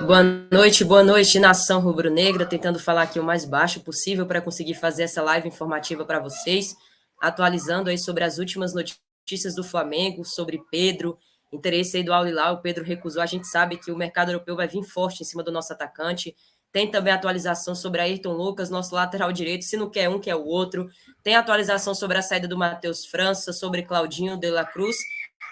Boa noite, nação rubro-negra, tentando falar aqui o mais baixo possível para conseguir fazer essa live informativa para vocês, atualizando aí sobre as últimas notícias do Flamengo, sobre Pedro, interesse aí do Al Hilal, o Pedro recusou, a gente sabe que o mercado europeu vai vir forte em cima do nosso atacante, tem também atualização sobre Ayrton Lucas, nosso lateral direito, se não quer um, quer o outro, tem atualização sobre a saída do Matheus França, sobre Claudinho de la Cruz,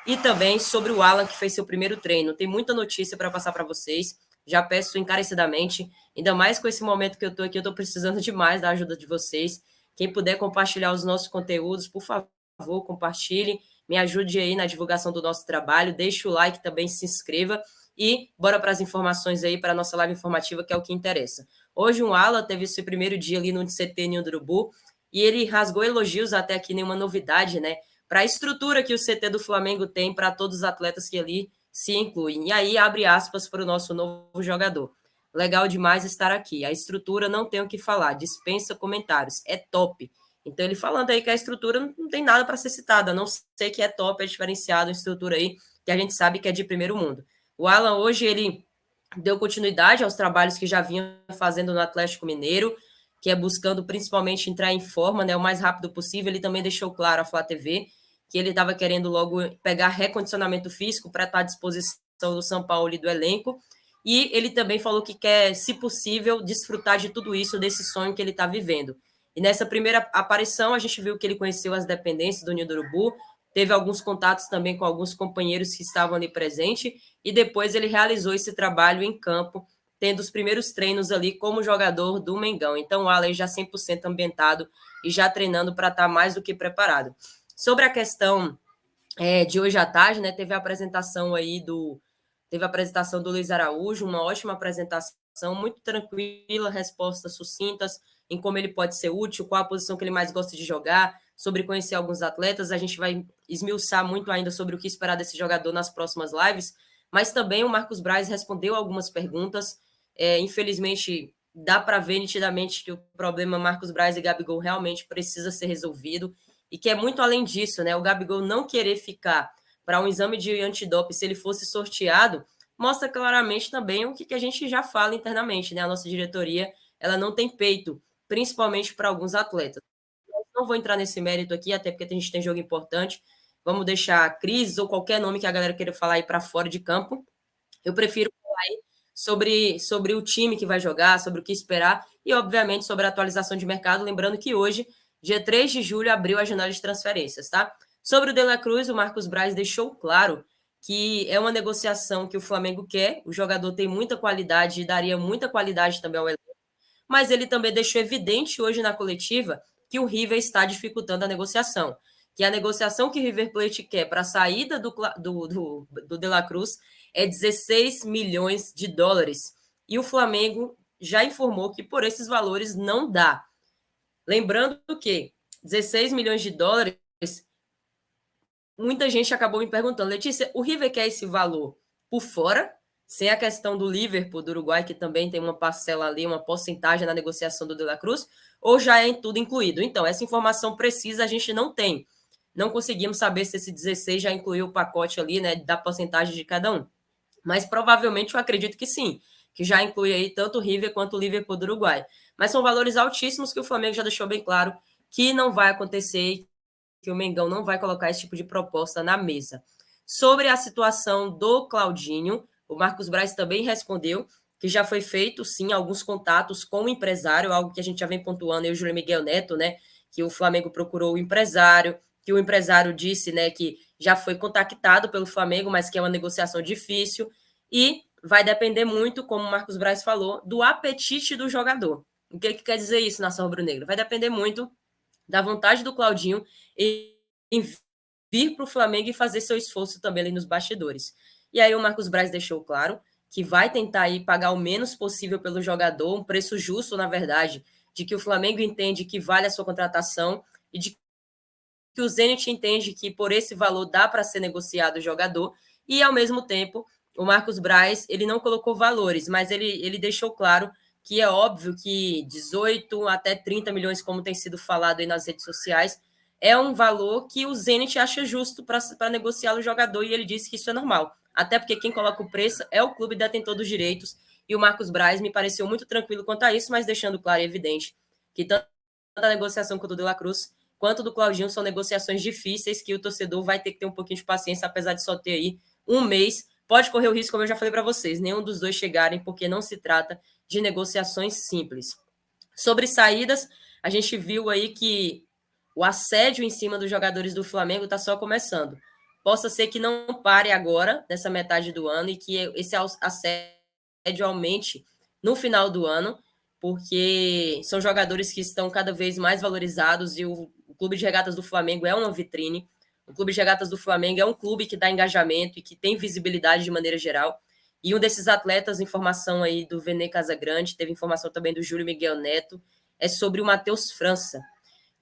e também sobre o Alan, que fez seu primeiro treino. Tem muita notícia para passar para vocês. Já peço encarecidamente, ainda mais com esse momento que eu estou aqui, eu estou precisando demais da ajuda de vocês. Quem puder compartilhar os nossos conteúdos, por favor, compartilhe, me ajude aí na divulgação do nosso trabalho, deixe o like também, se inscreva e bora para as informações aí, para a nossa live informativa, que é o que interessa. Hoje o Alan teve seu primeiro dia ali no CT Ninho do Urubu e ele rasgou elogios, até aqui nenhuma novidade, né? Para a estrutura que o CT do Flamengo tem para todos os atletas que ali se incluem. E aí abre aspas para o nosso novo jogador. Legal demais estar aqui. A estrutura não tem o que falar, dispensa comentários. É top. Então ele falando aí que a estrutura não tem nada para ser citada, a não ser que é top, é diferenciado, a estrutura aí que a gente sabe que é de primeiro mundo. O Alan hoje ele deu continuidade aos trabalhos que já vinha fazendo no Atlético Mineiro, que é buscando principalmente entrar em forma, né, o mais rápido possível. Ele também deixou claro à Flá TV que ele estava querendo logo pegar recondicionamento físico para estar à disposição do São Paulo e do elenco. E ele também falou que quer, se possível, desfrutar de tudo isso, desse sonho que ele está vivendo. E nessa primeira aparição, a gente viu que ele conheceu as dependências do Ninho do Urubu, teve alguns contatos também com alguns companheiros que estavam ali presentes, e depois ele realizou esse trabalho em campo, tendo os primeiros treinos ali como jogador do Mengão. Então, o Alan já 100% ambientado e já treinando para estar mais do que preparado. Sobre a questão de hoje à tarde, né, teve a apresentação do Luiz Araújo, uma ótima apresentação, muito tranquila, respostas sucintas em como ele pode ser útil, qual a posição que ele mais gosta de jogar, sobre conhecer alguns atletas. A gente vai esmiuçar muito ainda sobre o que esperar desse jogador nas próximas lives, mas também o Marcos Braz respondeu algumas perguntas. Infelizmente, dá para ver nitidamente que o problema Marcos Braz e Gabigol realmente precisa ser resolvido e que é muito além disso, né? O Gabigol não querer ficar para um exame de antidoping se ele fosse sorteado, mostra claramente também o que a gente já fala internamente, né? A nossa diretoria, ela não tem peito, principalmente para alguns atletas. Eu não vou entrar nesse mérito aqui, até porque a gente tem jogo importante. Vamos deixar a Cris ou qualquer nome que a galera queira falar aí para fora de campo. Eu prefiro falar aí sobre o time que vai jogar, sobre o que esperar e, obviamente, sobre a atualização de mercado. Lembrando que hoje, dia 3 de julho, abriu a janela de transferências, tá? Sobre o De La Cruz, o Marcos Braz deixou claro que é uma negociação que o Flamengo quer. O jogador tem muita qualidade e daria muita qualidade também ao elenco, mas ele também deixou evidente hoje na coletiva que o River está dificultando a negociação. Que a negociação que o River Plate quer para a saída do De La Cruz é 16 milhões de dólares. E o Flamengo já informou que por esses valores não dá. Lembrando que 16 milhões de dólares, muita gente acabou me perguntando, Letícia, o River quer esse valor por fora, sem a questão do Liverpool, do Uruguai, que também tem uma parcela ali, uma porcentagem na negociação do De La Cruz, ou já é tudo incluído? Então, essa informação precisa a gente não tem. Não conseguimos saber se esse 16 já incluiu o pacote ali, né, da porcentagem de cada um. Mas provavelmente eu acredito que sim, que já inclui aí tanto o River quanto o Liverpool do Uruguai. Mas são valores altíssimos que o Flamengo já deixou bem claro que não vai acontecer, que o Mengão não vai colocar esse tipo de proposta na mesa. Sobre a situação do Claudinho, o Marcos Braz também respondeu que já foi feito, sim, alguns contatos com o empresário, algo que a gente já vem pontuando, eu e o Júlio Miguel Neto, né, que o Flamengo procurou o empresário, que o empresário disse, né, que já foi contactado pelo Flamengo, mas que é uma negociação difícil, e vai depender muito, como o Marcos Braz falou, do apetite do jogador. O que quer dizer isso, nação rubro-negra? Vai depender muito da vontade do Claudinho em vir para o Flamengo e fazer seu esforço também ali nos bastidores. E aí o Marcos Braz deixou claro que vai tentar aí pagar o menos possível pelo jogador, um preço justo, na verdade, de que o Flamengo entende que vale a sua contratação e de que o Zenit entende que por esse valor dá para ser negociado o jogador, e ao mesmo tempo o Marcos Braz ele não colocou valores, mas ele deixou claro que é óbvio que 18 até 30 milhões, como tem sido falado aí nas redes sociais, é um valor que o Zenit acha justo para negociar o jogador, e ele disse que isso é normal. Até porque quem coloca o preço é o clube detentor dos direitos, E o Marcos Braz me pareceu muito tranquilo quanto a isso, mas deixando claro e evidente que tanto a negociação com o De La Cruz quanto do Claudinho são negociações difíceis que o torcedor vai ter que ter um pouquinho de paciência, apesar de só ter aí um mês. Pode correr o risco, como eu já falei para vocês, nenhum dos dois chegarem, porque não se trata de negociações simples. Sobre saídas, a gente viu aí que o assédio em cima dos jogadores do Flamengo está só começando. Possa ser que não pare agora, nessa metade do ano, e que esse assédio aumente no final do ano, porque são jogadores que estão cada vez mais valorizados e o Clube de Regatas do Flamengo é uma vitrine. O Clube de Regatas do Flamengo é um clube que dá engajamento e que tem visibilidade de maneira geral. E um desses atletas, informação aí do Vene Casagrande, teve informação também do Júlio Miguel Neto, é sobre o Matheus França.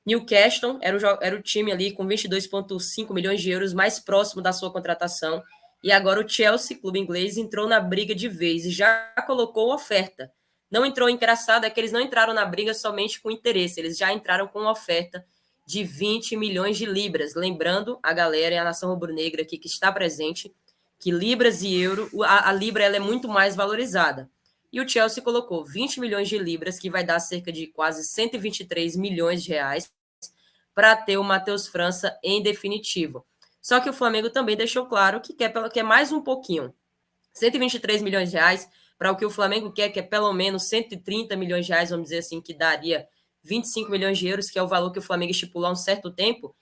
Newcastle era o time ali com 22,5 milhões de euros mais próximo da sua contratação. E agora o Chelsea, clube inglês, entrou na briga de vez e já colocou oferta. Não entrou, engraçado, é que eles não entraram na briga somente com interesse, eles já entraram com uma oferta de 20 milhões de libras. Lembrando a galera e a nação rubro-negra aqui que está presente, que libras e euro, a libra ela é muito mais valorizada. E o Chelsea colocou 20 milhões de libras, que vai dar cerca de quase 123 milhões de reais, para ter o Matheus França em definitivo. Só que o Flamengo também deixou claro que quer mais um pouquinho. 123 milhões de reais para o que o Flamengo quer, que é pelo menos 130 milhões de reais, vamos dizer assim, que daria 25 milhões de euros, que é o valor que o Flamengo estipulou há um certo tempo,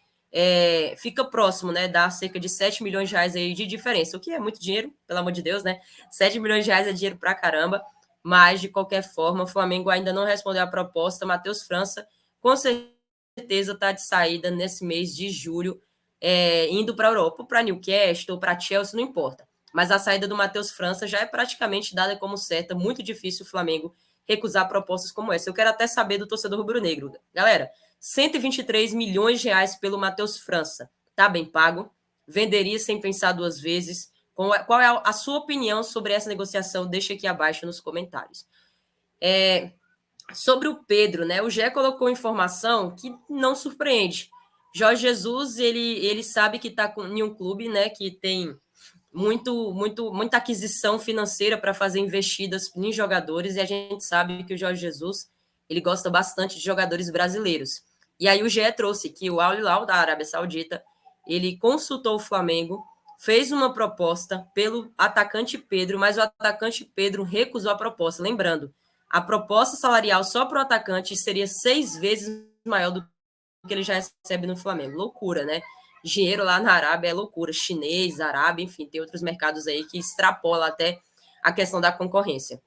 fica próximo, né? Dá cerca de 7 milhões de reais aí de diferença, o que é muito dinheiro, pelo amor de Deus, né? 7 milhões de reais é dinheiro pra caramba, mas, de qualquer forma, o Flamengo ainda não respondeu à proposta. Matheus França, com certeza, está de saída nesse mês de julho, indo para a Europa, para Newcastle, para Chelsea, não importa. Mas a saída do Matheus França já é praticamente dada como certa. Muito difícil o Flamengo recusar propostas como essa. Eu quero até saber do torcedor rubro-negro. Galera, 123 milhões de reais pelo Matheus França. Tá bem pago? Venderia sem pensar duas vezes? Qual é a sua opinião sobre essa negociação? Deixa aqui abaixo nos comentários. Sobre o Pedro, né? O Gé colocou informação que não surpreende. Jorge Jesus, ele sabe que está em um clube, né, que tem muita aquisição financeira para fazer investidas em jogadores, e a gente sabe que o Jorge Jesus ele gosta bastante de jogadores brasileiros. E aí o GE trouxe que o Al Hilal da Arábia Saudita, ele consultou o Flamengo, fez uma proposta pelo atacante Pedro, mas o atacante Pedro recusou a proposta. Lembrando, a proposta salarial só para o atacante seria 6 vezes maior do que ele já recebe no Flamengo. Loucura, né? Dinheiro lá na Arábia é loucura. Chinês, Arábia, enfim, tem outros mercados aí que extrapola até a questão da concorrência.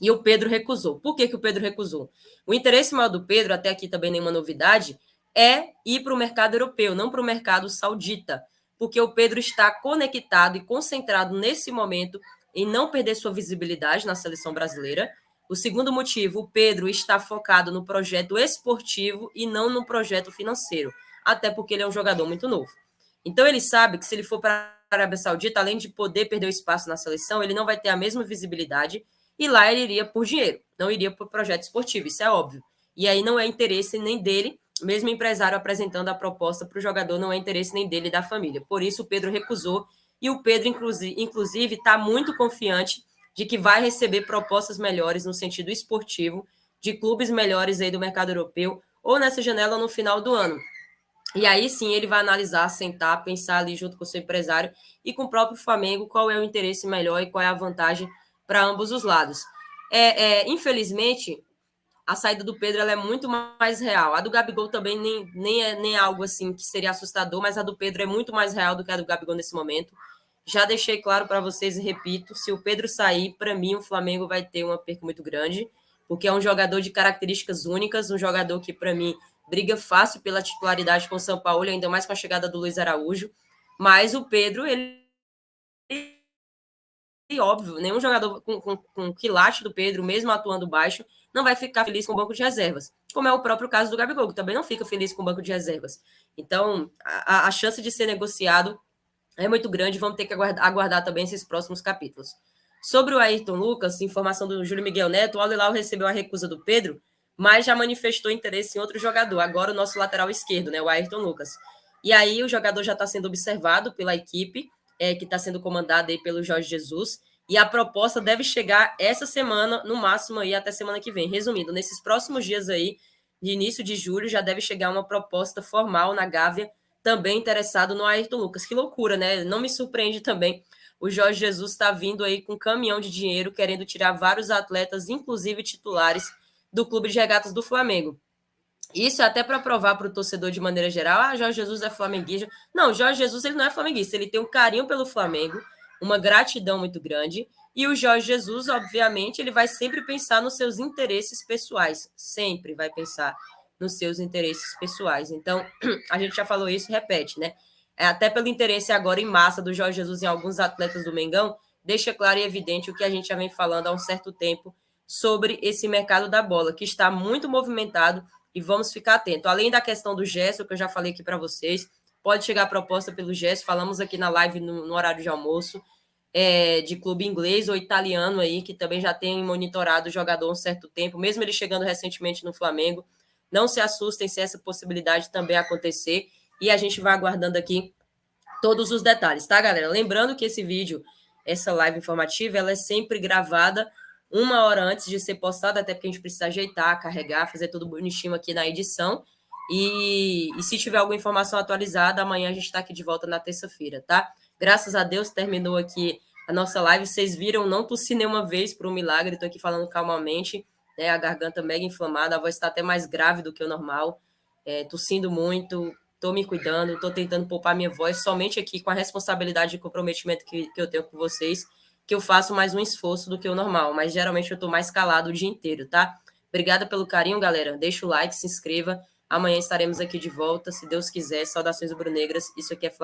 E o Pedro recusou. Por que o Pedro recusou? O interesse maior do Pedro, até aqui também nenhuma novidade, é ir para o mercado europeu, não para o mercado saudita, porque o Pedro está conectado e concentrado nesse momento em não perder sua visibilidade na seleção brasileira. O segundo motivo, o Pedro está focado no projeto esportivo e não no projeto financeiro, até porque ele é um jogador muito novo. Então ele sabe que se ele for para a Arábia Saudita, além de poder perder o espaço na seleção, ele não vai ter a mesma visibilidade e lá ele iria por dinheiro, não iria por projeto esportivo, isso é óbvio. E aí não é interesse nem dele, mesmo o empresário apresentando a proposta para o jogador, não é interesse nem dele e da família. Por isso o Pedro recusou e o Pedro, inclusive, está muito confiante de que vai receber propostas melhores no sentido esportivo, de clubes melhores aí do mercado europeu, ou nessa janela no final do ano. E aí sim ele vai analisar, sentar, pensar ali junto com o seu empresário e com o próprio Flamengo qual é o interesse melhor e qual é a vantagem para ambos os lados. Infelizmente, a saída do Pedro ela é muito mais real. A do Gabigol também nem é algo assim que seria assustador, mas a do Pedro é muito mais real do que a do Gabigol nesse momento. Já deixei claro para vocês e repito, se o Pedro sair, para mim o Flamengo vai ter uma perca muito grande, porque é um jogador de características únicas, um jogador que para mim briga fácil pela titularidade com o São Paulo, ainda mais com a chegada do Luiz Araújo, mas o Pedro, óbvio, nenhum jogador com o quilate do Pedro, mesmo atuando baixo, não vai ficar feliz com o banco de reservas, como é o próprio caso do Gabigol, que também não fica feliz com o banco de reservas. Então, a chance de ser negociado é muito grande, vamos ter que aguardar também esses próximos capítulos. Sobre o Ayrton Lucas, informação do Júlio Miguel Neto, o Al Hilal recebeu a recusa do Pedro, mas já manifestou interesse em outro jogador, agora o nosso lateral esquerdo, né, o Ayrton Lucas. E aí o jogador já está sendo observado pela equipe, que está sendo comandada aí pelo Jorge Jesus, e a proposta deve chegar essa semana, no máximo aí até semana que vem. Resumindo, nesses próximos dias aí, de início de julho, já deve chegar uma proposta formal na Gávea, também interessado no Ayrton Lucas. Que loucura, né? Não me surpreende também. O Jorge Jesus está vindo aí com um caminhão de dinheiro, querendo tirar vários atletas, inclusive titulares, do Clube de Regatas do Flamengo. Isso é até para provar para o torcedor de maneira geral, Jorge Jesus é flamenguista. Não, Jorge Jesus ele não é flamenguista, ele tem um carinho pelo Flamengo, uma gratidão muito grande, e o Jorge Jesus, obviamente, ele vai sempre pensar nos seus interesses pessoais, sempre vai pensar nos seus interesses pessoais. Então, a gente já falou isso, repete, né? Até pelo interesse agora em massa do Jorge Jesus em alguns atletas do Mengão, deixa claro e evidente o que a gente já vem falando há um certo tempo sobre esse mercado da bola, que está muito movimentado, e vamos ficar atentos. Além da questão do gesto, que eu já falei aqui para vocês, pode chegar a proposta pelo gesto, falamos aqui na live no horário de almoço, de clube inglês ou italiano aí, que também já tem monitorado o jogador há um certo tempo, mesmo ele chegando recentemente no Flamengo. Não se assustem se essa possibilidade também acontecer, e a gente vai aguardando aqui todos os detalhes, tá, galera? Lembrando que esse vídeo, essa live informativa, ela é sempre gravada 1 hora antes de ser postada, até porque a gente precisa ajeitar, carregar, fazer tudo bonitinho aqui na edição. E se tiver alguma informação atualizada, amanhã a gente está aqui de volta na terça-feira, tá? Graças a Deus, terminou aqui a nossa live. Vocês viram, não tossi nenhuma vez por um milagre, estou aqui falando calmamente, né? A garganta mega inflamada, a voz está até mais grave do que o normal, tossindo muito. Estou me cuidando, estou tentando poupar minha voz somente aqui com a responsabilidade e comprometimento que eu tenho com vocês, que eu faço mais um esforço do que o normal, mas geralmente eu estou mais calado o dia inteiro, tá? Obrigada pelo carinho, galera. Deixa o like, se inscreva. Amanhã estaremos aqui de volta, se Deus quiser. Saudações rubro-negras. Isso aqui é Flamengo.